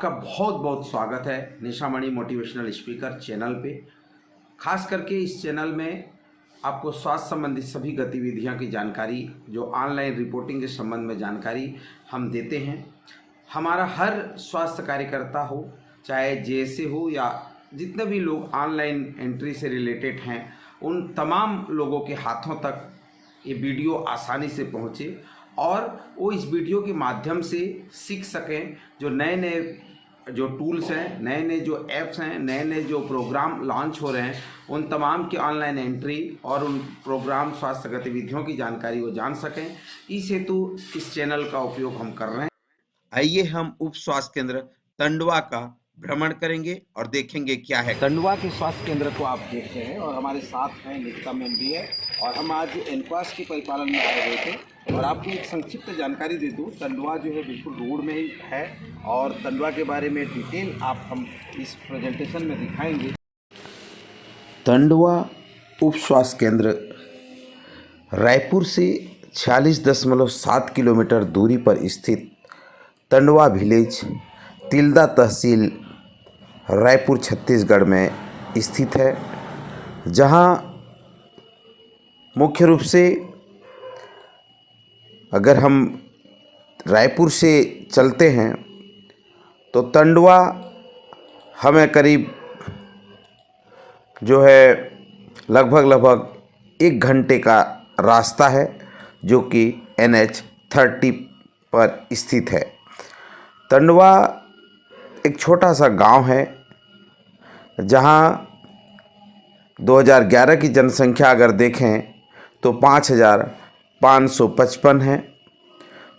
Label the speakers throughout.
Speaker 1: आपका बहुत बहुत स्वागत है निशामणि मोटिवेशनल स्पीकर चैनल पे। खास करके इस चैनल में आपको स्वास्थ्य संबंधित सभी गतिविधियों की जानकारी, जो ऑनलाइन रिपोर्टिंग के संबंध में जानकारी हम देते हैं। हमारा हर स्वास्थ्य कार्यकर्ता हो, चाहे जैसे हो या जितने भी लोग ऑनलाइन एंट्री से रिलेटेड हैं, उन तमाम लोगों के हाथों तक ये वीडियो आसानी से पहुँचे और वो इस वीडियो के माध्यम से सीख सकें। जो नए नए जो टूल्स हैं, नए नए जो ऐप्स हैं, नए नए जो प्रोग्राम लॉन्च हो रहे हैं, उन तमाम की ऑनलाइन एंट्री और उन प्रोग्राम स्वास्थ्य गतिविधियों की जानकारी वो जान सकें। इस हेतु इस चैनल का उपयोग हम कर रहे हैं। आइए हम उप स्वास्थ्य केंद्र टंडवा का भ्रमण करेंगे और देखेंगे क्या है। टंडवा के स्वास्थ्य केंद्र को आप देख रहे हैं और हमारे साथ हैं निकिता मैम भी है, और हम आज एनक्वास के परिपालन में आए हुए थे। और आपको एक संक्षिप्त जानकारी दे दूं, टंडवा जो है बिल्कुल रोड में ही है और टंडवा के बारे में डिटेल आप हम इस प्रेजेंटेशन में दिखाएंगे। टंडवा उप स्वास्थ्य केंद्र रायपुर से 46.7 किलोमीटर दूरी पर स्थित टंडवा विलेज, तिल्दा तहसील, रायपुर छत्तीसगढ़ में स्थित है, जहां मुख्य रूप से अगर हम रायपुर से चलते हैं तो टंडवा हमें करीब जो है लगभग 1 घंटे का रास्ता है, जो कि NH-30 पर स्थित है। टंडवा एक छोटा सा गांव है, जहां 2011 की जनसंख्या अगर देखें तो 5,555 है।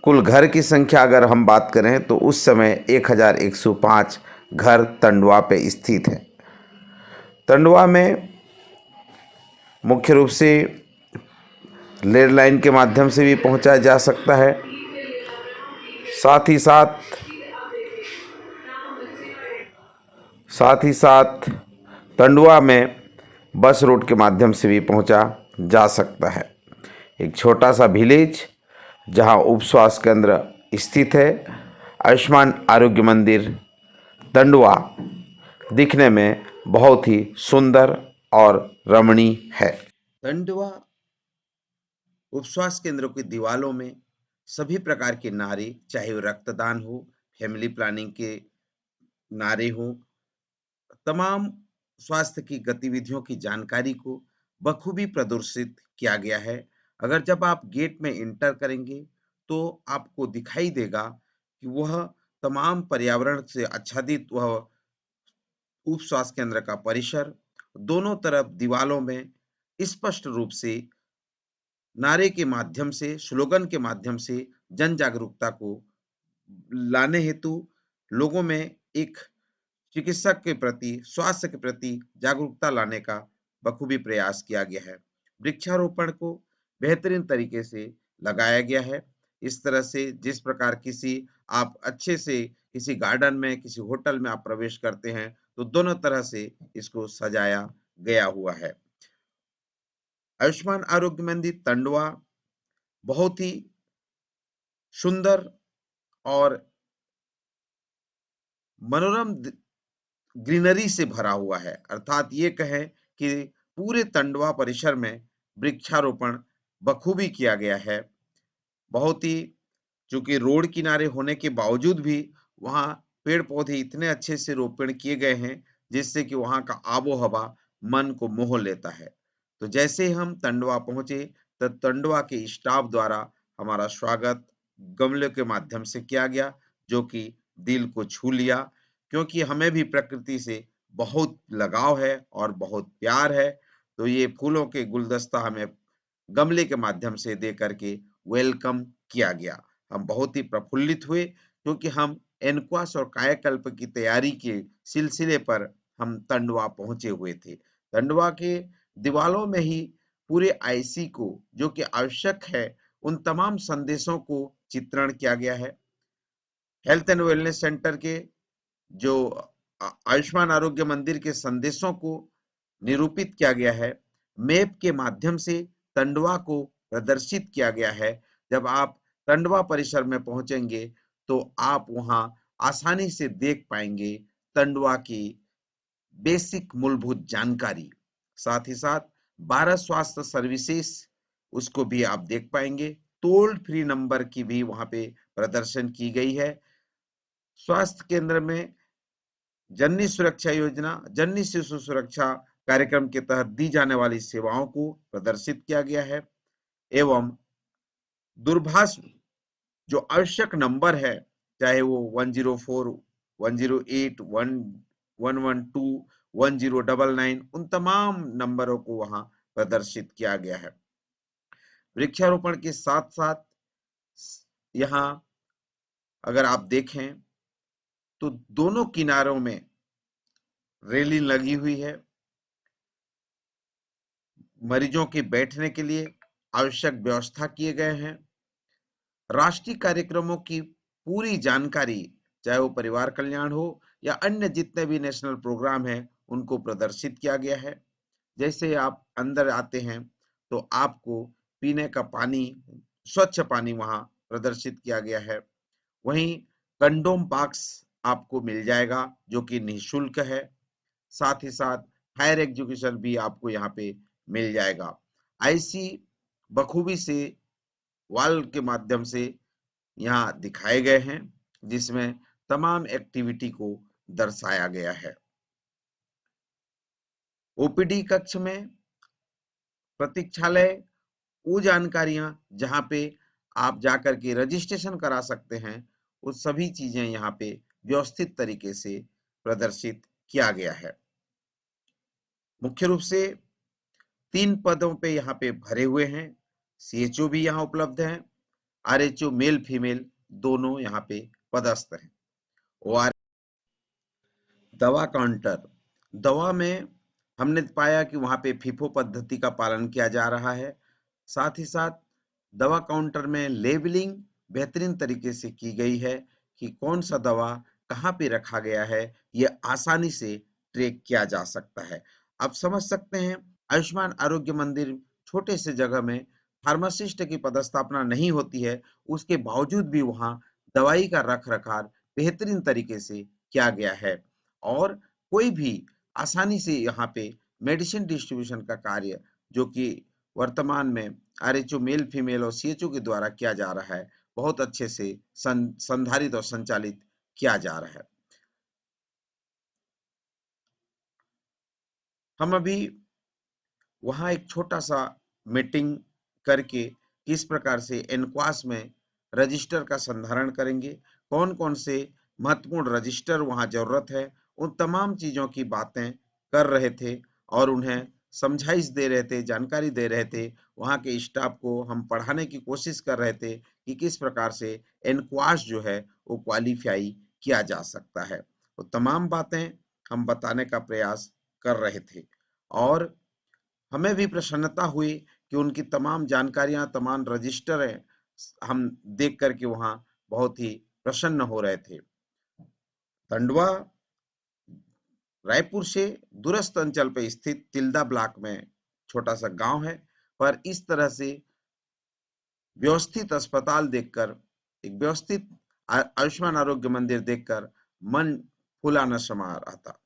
Speaker 1: कुल घर की संख्या अगर हम बात करें तो उस समय 1,105 घर टंडवा पे स्थित है। टंडवा में मुख्य रूप से लैंडलाइन के माध्यम से भी पहुंचा जा सकता है, साथ ही साथ टंडवा में बस रूट के माध्यम से भी पहुंचा जा सकता है। एक छोटा सा विलेज जहां उप स्वास्थ्य केंद्र स्थित है। आयुष्मान आरोग्य मंदिर टंडवा दिखने में बहुत ही सुंदर और रमणीय है। टंडवा उप स्वास्थ्य केंद्रों की दीवारों में सभी प्रकार के नारे, चाहे वो रक्तदान हो, फैमिली प्लानिंग के नारे हो, तमाम स्वास्थ्य की गतिविधियों की जानकारी को बखूबी प्रदर्शित किया गया है। अगर जब आप गेट में इंटर करेंगे तो आपको दिखाई देगा कि वह तमाम पर्यावरण से आच्छादित वह उप स्वास्थ्य केंद्र का परिसर, दोनों तरफ दीवालों में स्पष्ट रूप से नारे के माध्यम से, स्लोगन के माध्यम से जन जागरूकता को लाने हेतु लोगों में एक चिकित्सक के प्रति, स्वास्थ्य के प्रति जागरूकता लाने का बखूबी प्रयास किया गया है। वृक्षारोपण को बेहतरीन तरीके से लगाया गया है। इस तरह से जिस प्रकार आप अच्छे से किसी गार्डन में, किसी होटल में आप प्रवेश करते हैं, तो दोनों तरह से इसको सजाया गया हुआ है। आयुष्मान आरोग्य मंदिर टंडवा बहुत ही सुंदर और मनोरम ग्रीनरी से भरा हुआ है। अर्थात ये कहें कि पूरे टंडवा परिसर में वृक्षारोपण बखूबी किया गया है। बहुत ही, चूंकि रोड किनारे होने के बावजूद भी वहाँ पेड़ पौधे इतने अच्छे से रोपण किए गए हैं, जिससे कि वहाँ का आबो हवा मन को मोह लेता है। तो जैसे हम टंडवा पहुंचे तो टंडवा के स्टाफ द्वारा हमारा स्वागत गमले के माध्यम से किया गया, जो कि दिल को छू लिया, क्योंकि हमें भी प्रकृति से बहुत लगाव है और बहुत प्यार है। तो ये फूलों के गुलदस्ता हमें गमले के माध्यम से दे करके वेलकम किया गया। हम बहुत ही प्रफुल्लित हुए, क्योंकि हम एनक्वास और कायाकल्प की तैयारी के सिलसिले पर हम टंडवा पहुंचे हुए थे। टंडवा के दीवालों में ही पूरे आईसी को, जो कि आवश्यक है, उन तमाम संदेशों को चित्रण किया गया है। हेल्थ एंड वेलनेस सेंटर के जो आयुष्मान आरोग्य मंदिर के संदेशों को निरूपित किया गया है। मैप के माध्यम से टंडवा को प्रदर्शित किया गया है। जब आप टंडवा परिसर में पहुंचेंगे तो आप वहां आसानी से देख पाएंगे तंडवा की बेसिक मूलभूत जानकारी। साथ ही साथ 12 स्वास्थ्य सर्विसेज उसको भी आप देख पाएंगे। टोल फ्री नंबर की भी वहां पे प्रदर्शन की गई है। स्वास्थ्य केंद्र में जननी सुरक्षा योजना, जननी शिशु सुरक्षा कार्यक्रम के तहत दी जाने वाली सेवाओं को प्रदर्शित किया गया है एवं दूरभाष जो आवश्यक नंबर है, चाहे वो 104, 108, 112, 1099, उन तमाम नंबरों को वहां प्रदर्शित किया गया है। वृक्षारोपण के साथ साथ यहाँ अगर आप देखें तो दोनों किनारों में रेलिंग लगी हुई है। मरीजों के बैठने के लिए आवश्यक व्यवस्था किए गए हैं। राष्ट्रीय कार्यक्रमों की पूरी जानकारी, चाहे वो परिवार कल्याण हो या अन्य जितने भी नेशनल प्रोग्राम हैं, उनको प्रदर्शित किया गया है। जैसे आप अंदर आते हैं तो आपको पीने का पानी, स्वच्छ पानी वहां प्रदर्शित किया गया है। वहीं कंडोम बॉक्स आपको मिल जाएगा जो कि निःशुल्क है। साथ ही साथ हायर एजुकेशन भी आपको यहाँ पे मिल जाएगा। आईसी बखूबी से वॉल के माध्यम से यहाँ दिखाए गए हैं जिसमें तमाम एक्टिविटी को दर्शाया गया है। ओपीडी कक्ष में प्रतीक्षालय, वो जानकारियां जहां पे आप जाकर के रजिस्ट्रेशन करा सकते हैं, वो सभी चीजें यहाँ पे व्यवस्थित तरीके से प्रदर्शित किया गया है। मुख्य रूप से 3 पदों पे यहाँ पे भरे हुए हैं। सीएचओ भी यहाँ उपलब्ध है। आरएचओ मेल फीमेल दोनों यहाँ पे पदस्थ हैं। और दवा काउंटर, दवा में हमने पाया कि वहां पे फीफो पद्धति का पालन किया जा रहा है। साथ ही साथ दवा काउंटर में लेबलिंग बेहतरीन तरीके से की गई है कि कौन सा दवा कहाँ पे रखा गया है, ये आसानी से ट्रैक किया जा सकता है। आप समझ सकते हैं आयुष्मान आरोग्य मंदिर छोटे से जगह में फार्मासिस्ट की पदस्थापना नहीं होती है, उसके बावजूद भी वहाँ दवाई का रख रखाव बेहतरीन तरीके से किया गया है और कोई भी आसानी से यहाँ पे मेडिसिन डिस्ट्रीब्यूशन का कार्य जो कि वर्तमान में आरएचओ मेल फीमेल और सीएचओ के द्वारा किया जा रहा है, बहुत अच्छे से संधारित और संचालित किया जा रहा है। हम अभी वहां एक छोटा सा मीटिंग करके किस प्रकार से एनक्वास में रजिस्टर का संधारण करेंगे, कौन कौन से महत्वपूर्ण रजिस्टर वहां जरूरत है, उन तमाम चीजों की बातें कर रहे थे और उन्हें समझाइश दे रहे थे, जानकारी दे रहे थे। वहां के स्टाफ को हम पढ़ाने की कोशिश कर रहे थे कि किस प्रकार से एनक्वास जो है वो क्वालिफाई किया जा सकता है। वो तमाम बातें हम बताने का प्रयास कर रहे थे और हमें भी प्रसन्नता हुई कि उनकी तमाम जानकारियां, तमाम रजिस्टर हैं, हम देख करके वहां बहुत ही प्रसन्न हो रहे थे। टंडवा रायपुर से दूरस्थ अंचल पर स्थित तिल्दा ब्लॉक में छोटा सा गांव है, पर इस तरह से व्यवस्थित अस्पताल देखकर, एक व्यवस्थित आयुष्मान आरोग्य मंदिर देखकर मन फुलाना समा रहा था।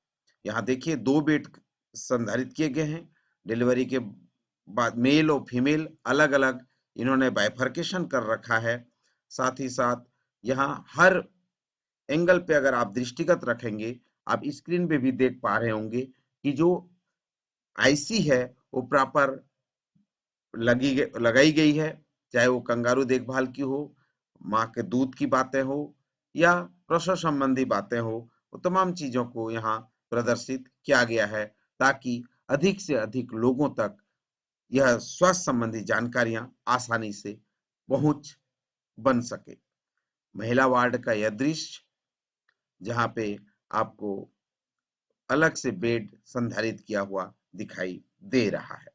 Speaker 1: यहाँ देखिए 2 बेड संधारित किए गए हैं। डिलीवरी के बाद मेल और फीमेल अलग अलग इन्होंने बाइफर्केशन कर रखा है। साथ ही साथ यहाँ हर एंगल पे अगर आप दृष्टिगत रखेंगे, आप स्क्रीन पे भी देख पा रहे होंगे कि जो आईसी है वो प्रॉपर लगाई गई है, चाहे वो कंगारू देखभाल की हो, माँ के दूध की बातें हो या प्रसव संबंधी बातें हो, वो तमाम चीजों को यहाँ प्रदर्शित किया गया है ताकि अधिक से अधिक लोगों तक यह स्वास्थ्य संबंधी जानकारियां आसानी से पहुंच बन सके। महिला वार्ड का यह दृश्य जहाँ पे आपको अलग से बेड संधारित किया हुआ दिखाई दे रहा है।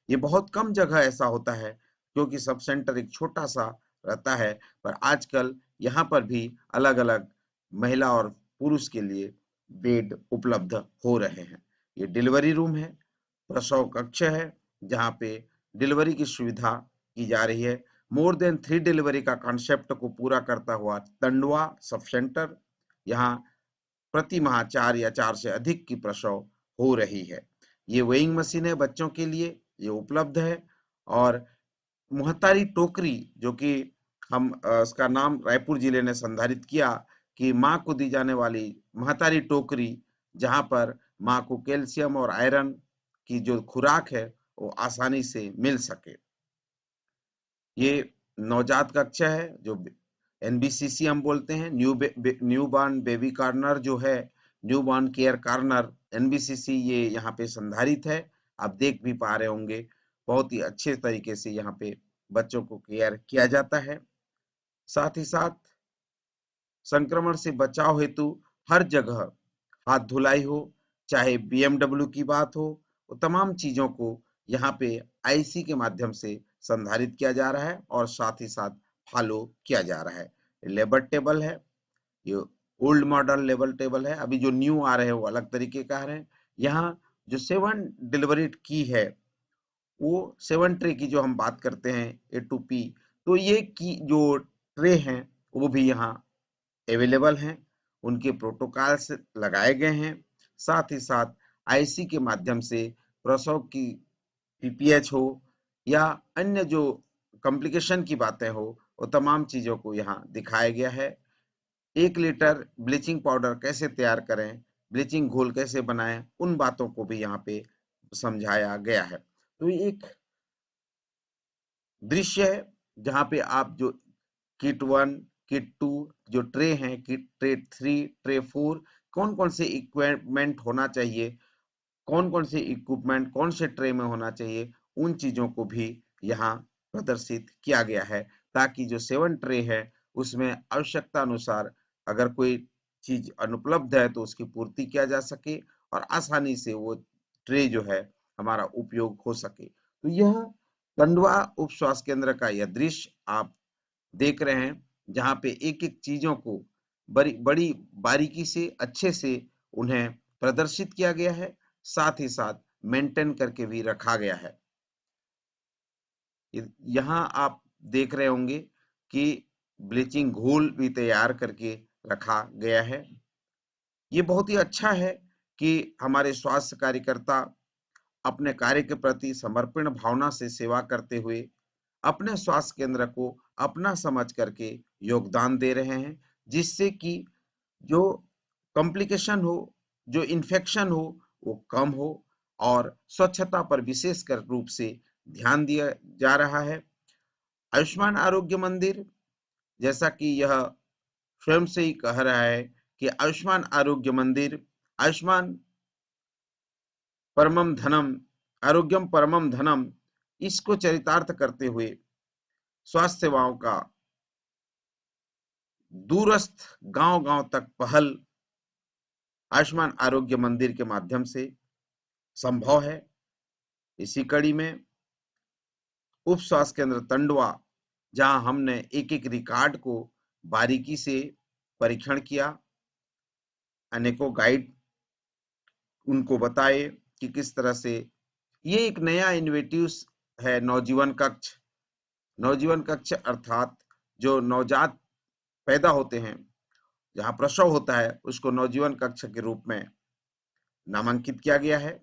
Speaker 1: ये बहुत कम जगह ऐसा होता है क्योंकि सब सेंटर एक छोटा सा रहता है, पर आजकल यहाँ पर भी अलग अलग महिला और पुरुष के लिए बेड उपलब्ध हो रहे हैं। ये डिलीवरी रूम है, प्रसव कक्ष है जहाँ पे डिलीवरी की सुविधा की जा रही है। मोर देन 3 डिलीवरी का कॉन्सेप्ट को पूरा करता हुआ टंडवा सब सेंटर यहाँ प्रति माह 4 या 4 से अधिक की प्रसव हो रही है। ये वेइंग मशीन है बच्चों के लिए, ये उपलब्ध है। और मुहतारी टोकरी, जो कि हम इसका नाम रायपुर जिले ने संधारित किया कि माँ को दी जाने वाली महतारी टोकरी, जहाँ पर माँ को कैल्शियम और आयरन की जो खुराक है वो आसानी से मिल सके। ये नवजात कक्षा है जो एनबीसीसी हम बोलते हैं, न्यू बॉर्न बेबी कॉर्नर जो है, new born care corner NBCC, ये यहाँ पे संधारित है। आप देख भी पा रहे होंगे, बहुत ही अच्छे तरीके से यहाँ पे बच्चों को केयर किया जाता है। साथ ही साथ संक्रमण से बचाव हेतु हर जगह हाथ धुलाई हो, चाहे बीएमडब्ल्यू की बात हो, वो तमाम चीजों को यहाँ पे आईसी के माध्यम से संधारित किया जा रहा है और साथ ही साथ फॉलो किया जा रहा है। लेबर टेबल है, ये ओल्ड मॉडल लेवल टेबल है, अभी जो न्यू आ रहे हैं वो अलग तरीके का आ रहे हैं। यहाँ जो 7 डिलीवरी की है, वो 7 ट्रे की जो हम बात करते हैं A2P, तो ये की जो ट्रे हैं वो भी यहाँ अवेलेबल हैं, उनके प्रोटोकॉल्स लगाए गए हैं। साथ ही साथ आईसी के माध्यम से प्रसव की पीपीएच हो या अन्य जो कॉम्प्लिकेशन की बातें हो, वो तमाम चीजों को यहाँ दिखाया गया है। 1 लीटर ब्लीचिंग पाउडर कैसे तैयार करें, ब्लीचिंग घोल कैसे बनाएं, उन बातों को भी यहाँ पे समझाया गया है। तो ये एक दृश्य है जहाँ पे आप जो किट 1, किट 2 जो ट्रे हैं, किट ट्रे 3, ट्रे 4, कौन कौन से इक्विपमेंट होना चाहिए, कौन कौन से इक्विपमेंट कौन से ट्रे में होना चाहिए, उन चीजों को भी यहाँ प्रदर्शित किया गया है, ताकि जो 7 ट्रे है उसमें आवश्यकता अनुसार अगर कोई चीज अनुपलब्ध है तो उसकी पूर्ति किया जा सके और आसानी से वो ट्रे जो है हमारा उपयोग हो सके। तो यह टंडवा उप स्वास्थ्य केंद्र का यह दृश्य आप देख रहे हैं, जहाँ पे एक एक चीजों को बड़ी बड़ी बारीकी से अच्छे से उन्हें प्रदर्शित किया गया है, साथ ही साथ मेंटेन करके भी रखा गया है। यहाँ आप देख रहे होंगे कि ब्लीचिंग घोल भी तैयार करके रखा गया है। ये बहुत ही अच्छा है कि हमारे स्वास्थ्य कार्यकर्ता अपने कार्य के प्रति समर्पण भावना से सेवा करते हुए अपने स्वास्थ्य केंद्र को अपना समझ करके योगदान दे रहे हैं, जिससे कि जो कॉम्प्लिकेशन हो, जो इन्फेक्शन हो, वो कम हो और स्वच्छता पर विशेषकर रूप से ध्यान दिया जा रहा है। आयुष्मान आरोग्य मंदिर, जैसा कि यह स्वयं से ही कह रहा है कि आयुष्मान आरोग्य मंदिर, आयुष्मान परमम धनम, आरोग्यम परमम धनम, इसको चरितार्थ करते हुए स्वास्थ्य सेवाओं का दूरस्थ गांव-गांव तक पहल आयुष्मान आरोग्य मंदिर के माध्यम से संभव है। इसी कड़ी में उप स्वास्थ्य केंद्र टंडवा, जहां हमने एक एक रिकॉर्ड को बारीकी से परीक्षण किया, अनेकों गाइड उनको बताए कि किस तरह से ये एक नया इनोवेटिव है। नवजीवन कक्ष, नवजीवन कक्ष अर्थात जो नवजात पैदा होते हैं, जहाँ प्रसव होता है, उसको नवजीवन कक्ष के रूप में नामांकित किया गया है।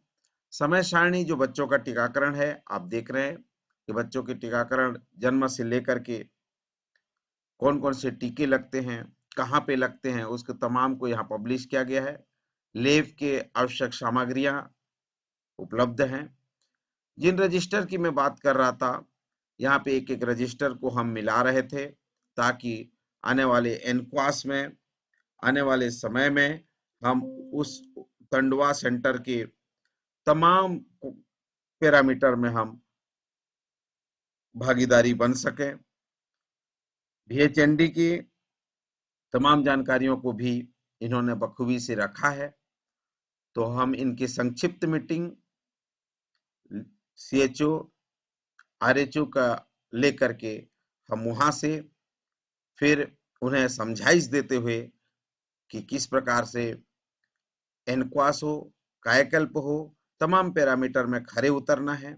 Speaker 1: समय सारणी जो बच्चों का टीकाकरण है, आप देख रहे हैं कि बच्चों के टीकाकरण जन्म से लेकर के कौन कौन से टीके लगते हैं, कहाँ पे लगते हैं, उसको तमाम को यहाँ पब्लिश किया गया है। लेब के आवश्यक सामग्रियां उपलब्ध हैं। जिन रजिस्टर की मैं बात कर रहा था, यहाँ पे एक एक रजिस्टर को हम मिला रहे थे, ताकि आने वाले एनक्वास में, आने वाले समय में हम उस टंडवा सेंटर के तमाम पैरामीटर में हम भागीदारी बन सके। VHND की तमाम जानकारियों को भी इन्होंने बखूबी से रखा है। तो हम इनकी संक्षिप्त मीटिंग CHO RHO का लेकर के हम वहां से फिर उन्हें समझाइश देते हुए कि किस प्रकार से एनक्वास हो, कायाकल्प हो, तमाम पैरामीटर में खरे उतरना है,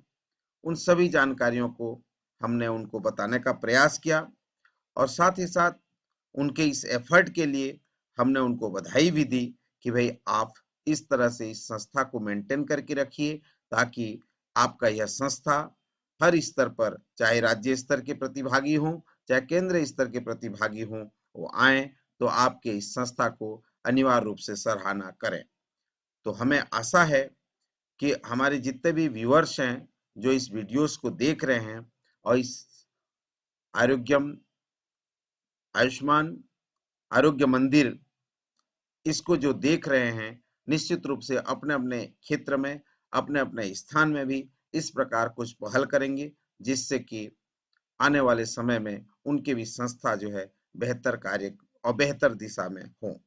Speaker 1: उन सभी जानकारियों को हमने उनको बताने का प्रयास किया और साथ ही साथ उनके इस एफर्ट के लिए हमने उनको बधाई भी दी कि भाई आप इस तरह से इस संस्था को मेंटेन करके रखिए, ताकि आपका यह संस्था हर स्तर पर, चाहे राज्य स्तर के प्रतिभागी हों, चाहे केंद्र स्तर के प्रतिभागी हों, वो आए तो आपके इस संस्था को अनिवार्य रूप से सराहना करें। तो हमें आशा है कि हमारे जितने भी व्यूअर्स हैं, जो इस वीडियोस को देख रहे हैं और इस आरोग्यम आयुष्मान आरोग्य मंदिर इसको जो देख रहे हैं, निश्चित रूप से अपने-अपने क्षेत्र में, अपने-अपने स्थान में भी इस प्रकार कुछ पहल करेंगे, जिससे कि आने वाले समय में उनकी भी संस्था जो है बेहतर कार्य और बेहतर दिशा में हो।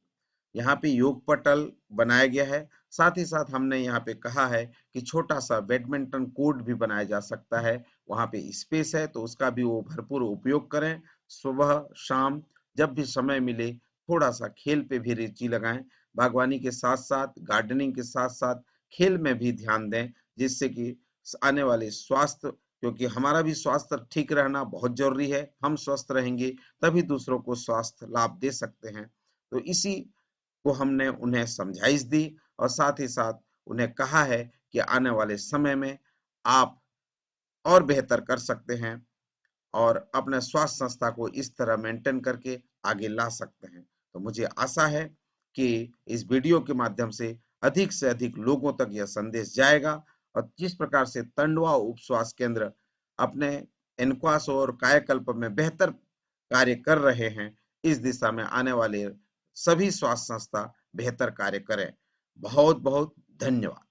Speaker 1: यहाँ पे योग पटल बनाया गया है, साथ ही साथ हमने यहाँ पे कहा है कि छोटा-सा बैडमिंटन कोर्ट भी बनाया जा सकता है, वहाँ पे स्पेस है तो उसका भी वो भरपूर उपयोग करें। सुबह, शाम जब भी समय मिले थोड़ा-सा खेल पे भी रुचि लगाएँ, बागवानी के साथ-साथ, गार्डनिंग के साथ-साथ खेल में भी ध्यान दें, जिससे कि आने वाले स्वास्थ्य, क्योंकि हमारा भी स्वास्थ्य ठीक रहना बहुत ज़रूरी है, हम स्वस्थ रहेंगे तभी दूसरों को स्वास्थ्य लाभ दे सकते हैं। तो इसी को हमने उन्हें समझाइश दी और साथ ही साथ उन्हें कहा है कि आने वाले समय में आप और बेहतर कर सकते हैं और अपने स्वास्थ्य संस्था को इस तरह मेंटेन करके आगे ला सकते हैं। तो मुझे आशा है कि इस वीडियो के माध्यम से अधिक लोगों तक यह संदेश जाएगा और जिस प्रकार से टंडवा उप स्वास्थ्य केंद्र अपने इनक्वास और कायाकल्प में बेहतर कार्य कर रहे हैं, इस दिशा में आने वाले सभी स्वास्थ्य संस्था बेहतर कार्य करें। बहुत-बहुत धन्यवाद।